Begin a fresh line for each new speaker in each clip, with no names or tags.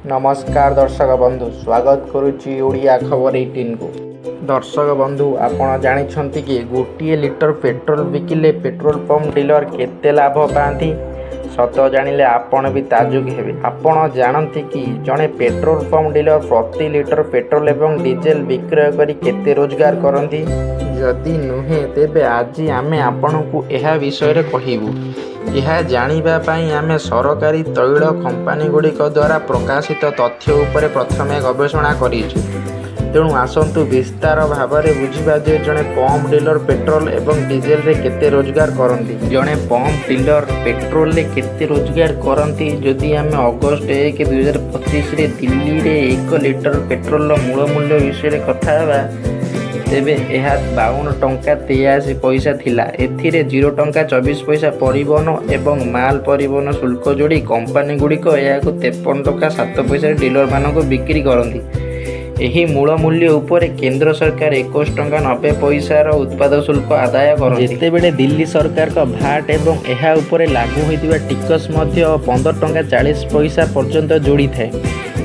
नमस्कार दर्शक बंधु, स्वागत करुच्ची ओडिया खबर 18 को। दर्शक बंधु, आपण जानिछंती कि गोटे लिटर पेट्रोल बिकिले पेट्रोल पंप डीलर केते लाभ पाती? सत जानिले आपण भी ताजुब हेबे। आपण जानती कि जड़े पेट्रोल पंप डीलर प्रति लिटर पेट्रोल एवं डीजेल विक्रय करी केते रोजगार करती? जदि नुहे तेबे आज आमे आपनकु एहा विषय कहबू। यह जानिबा पई आमे सरकारी तैल कंपनी गुड़िक द्वारा प्रकाशित तथ्य उपरे प्रथमे गवेषणा करिछु। तेणु आसंतु विस्तार भावरे बुझिबा जे जड़े पंप डीलर पेट्रोल एवं डीजेल रे केते रोजगार करती। जड़े पंप डीलर पेट्रोल रे केते रोजगार करती जदि आमे अगस्त 1, 2025 रे दिल्ली रे 1 लिटर पेट्रोल मूल मूल्य विषय कथा हेबा तेबे यह 52 टंका 83 पैसा थिला। एथिरे 0 टंका 24 पैसा परिवहन एवं माल परिवहन शुल्क जोड़ी कंपनी गुड़िक यह 53 टंका 7 पैसा डीलर मानक बिक्री करती। एही मूल मूल्य उपरे केंद्र सरकार 21 टंका 90 पैसार उत्पाद शुल्क आदाय करते। जेतेबेले दिल्ली सरकार का भाट एवं यह उपरे लागू होइतिबा टिकस मध्य 15 टंका 40 पैसा पर्यंत जोड़ी थाए।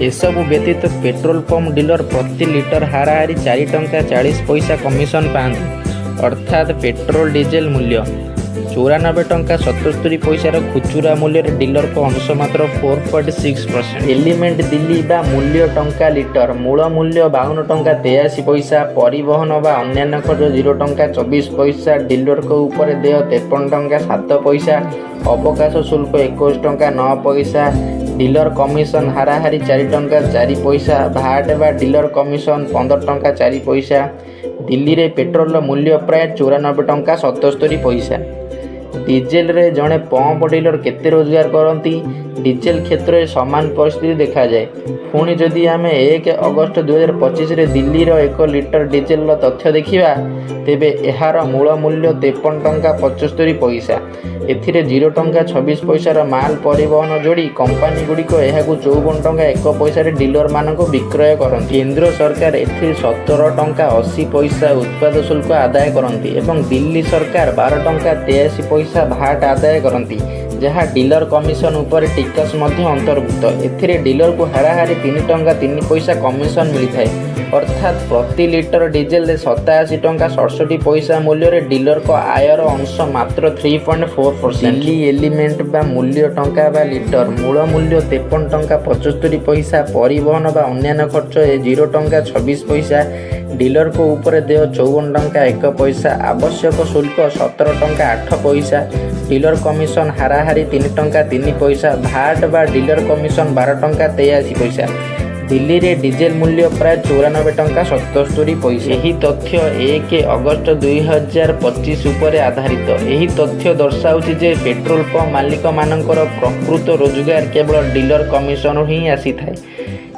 एसबु व्यतीत पेट्रोल पंप डीलर प्रति लिटर हाराहारी 4 टंका 40 पैसा कमिशन पाते। अर्थात पेट्रोल डीजेल मूल्य 94 टंका 77 पैसार खुचुरा मूल्य डीलर को अंश मात्र 4.6%। एलिमेंट दिल्ली बा मूल्य टंका लिटर, मूल मूल्य 52 टंका 83 पैसा, परिवहन बा अन्य खर्च 0 टंका 24 पैसा, डीलर को ऊपर देय 53 टंका 7 पैसा, अवकाश शुल्क 21 टंका 9 पैसा, डीलर कमिशन हाराहारी 4 टंका 4 पैसा, भाट बा डीलर कमिशन 15 टंका 4 पैसा। दिल्ली रे पेट्रोल मूल्य प्राय 94 टंका 77 पैसा। डीजेल रे जड़े पंप डीलर केते रोजगार करती? डीजेल क्षेत्र में समान परिस्थिति देखा जाए। पुणी जदि आम 1 अगस्त 2025 रे दिल्ली रो 1 लिटर डीजेल तथ्य देखा तेबे यार मूल मूल्य 53 टंका 75 पैसा। एथिरे 0 टंका 26 पैसार माल परिवहन जोड़ी कंपनी गुड़िक यह 54 टंका 1 पैसा डीलर मानक विक्रय करती। केंद्र सरकार एथिरे 17 टंका 80 पैसा उत्पाद शुल्क आदाय करती एवं दिल्ली सरकार 12 टंका 83 पैसा भाट आदाय करती, जहाँ डीलर कमिशन उपर टिकस मध्य अंतर्भुक्त। एथिरे डीलर को हाराहारी 3 टंका 3 पैसा कमिशन मिलता है। अर्थात प्रति लिटर डीजेल 87 टंका 67 पैसा मूल्य डीलर को आयर अंश मात्र 3.4%। दिल्ली एलिमेंट बा मूल्य टंका बा लिटर, मूल मूल्य 53 टंका 75 पैसा, परिवहन बा अन्य खर्च 0 टंका 26 पैसा, डीलर को ऊपर देय 54 टंका 1 पैसा, आवश्यक शुल्क 17 टंका 8 पैसा, डीलर कमिशन हाराहारी 3 टंका 3 पैसा, भाट बा डीलर कमिशन 12 टंका 83 पैसा। दिल्ली रे डीजेल मूल्य प्राय 94 टंका 77 पैसा। यही तथ्य 1 अगस्त 2025 उपरे आधारित। यही तथ्य दर्शाउछि जे पेट्रोल पंप मालिक मानकर प्रकृत रोजगार केवल डीलर कमिशन ही आसी थाए।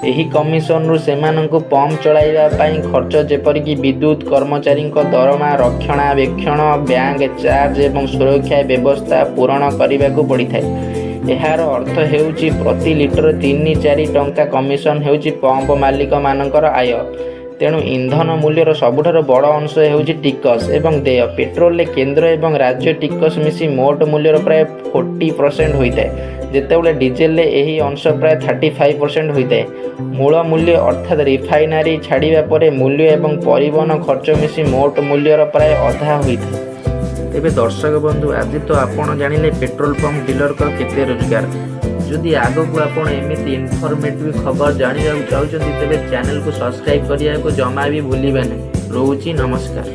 यही कमिशन रु सेमानंकु पंप चलाइबा पई खर्च जेपरिक विद्युत, कर्मचारी दरमा, रक्षणाबेक्षण, बैंक चार्ज एवं सुरक्षा व्यवस्था पूरण करने पड़ी थाए। यार अर्थ हेउची प्रति लिटर 3-4 टंका कमिशन हेउची पंप मालिक मानकर आय। तेणु इंधन मूल्यर सबुठार बड़ अंश हेउची टिकस एवं देय। पेट्रोल रे केंद्र एवं राज्य टिकस मिसी मोट मूल्यर प्राय 40% होता है, जेतेबेले डीजेल रे एही अंश प्राय 35% होता है। मूल मूल्य अर्थात रिफाइनारी छाड़िबा परे मूल्य एवं परिवहन खर्च मिसी मोट मूल्यर प्राय अधा होता है। तेबे दर्शक बंधु, आज तो आपण जानिले पेट्रोल पंप डीलर का केते रोजगार। जदि आगक आपण एमिति इनफॉर्मेटिव खबर जानिबा चाहउछन्ती तेबे चैनल को सब्सक्राइब करिया को जमा भी भूलिबे नहीं। रोची नमस्कार।